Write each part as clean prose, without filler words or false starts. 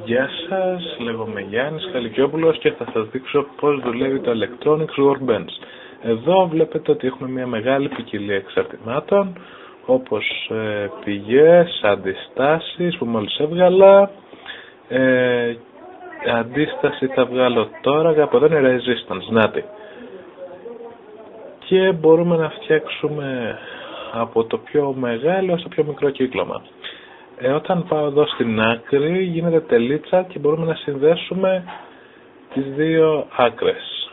Γεια σας, λέγομαι Γιάννης Χαλικιόπουλος και θα σας δείξω πώς δουλεύει το Electronics Workbench. Εδώ βλέπετε ότι έχουμε μια μεγάλη ποικιλία εξαρτημάτων, όπως πηγές, αντιστάσεις που μόλις έβγαλα, αντίσταση θα βγάλω τώρα και από εδώ είναι resistance, νάτι. Και μπορούμε να φτιάξουμε από το πιο μεγάλο στο πιο μικρό κύκλωμα. Όταν πάω εδώ στην άκρη γίνεται τελίτσα και μπορούμε να συνδέσουμε τις δύο άκρες.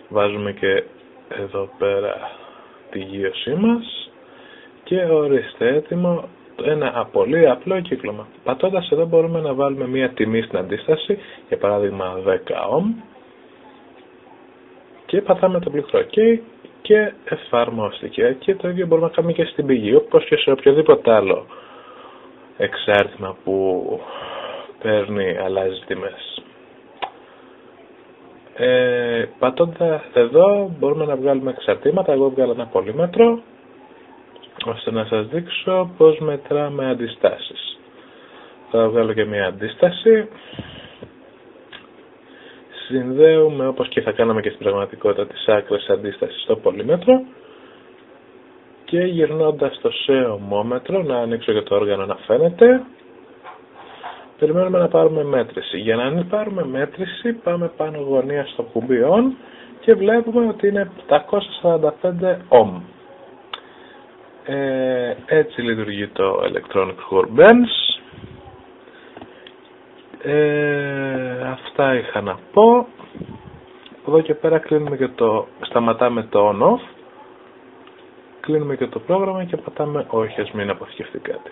Βάζουμε και εδώ πέρα τη γύρωσή μας και ορίστε έτοιμο ένα πολύ απλό κύκλωμα. Πατώντας εδώ μπορούμε να βάλουμε μία τιμή στην αντίσταση, για παράδειγμα 10 ohm, και πατάμε το πλήκτρο OK και εφαρμόστηκε. Και το ίδιο μπορούμε να κάνουμε και στην πηγή, όπως και σε οποιοδήποτε άλλο εξάρτημα που παίρνει, αλλάζει τιμές. Πατώντας εδώ μπορούμε να βγάλουμε εξαρτήματα. Εγώ βγάλα ένα πολύμετρο ώστε να σας δείξω πώς μετράμε αντιστάσεις. Θα βγάλω και μια αντίσταση. Συνδέουμε, όπως και θα κάναμε και στην πραγματικότητα, τις άκρες αντίστασης στο πολύμετρο και γυρνώντας το σε ωμόμετρο, να ανοίξω και το όργανο να φαίνεται, περιμένουμε να πάρουμε μέτρηση. Για να μην πάρουμε μέτρηση πάμε πάνω γωνία στο κουμπί ON και βλέπουμε ότι είναι 745 ohm. Έτσι λειτουργεί το Electronics Workbench. Αυτά είχα να πω. Από εδώ και πέρα κλείνουμε και σταματάμε το on-off, κλείνουμε και το πρόγραμμα και πατάμε όχι, ας μην αποθηκευτεί κάτι.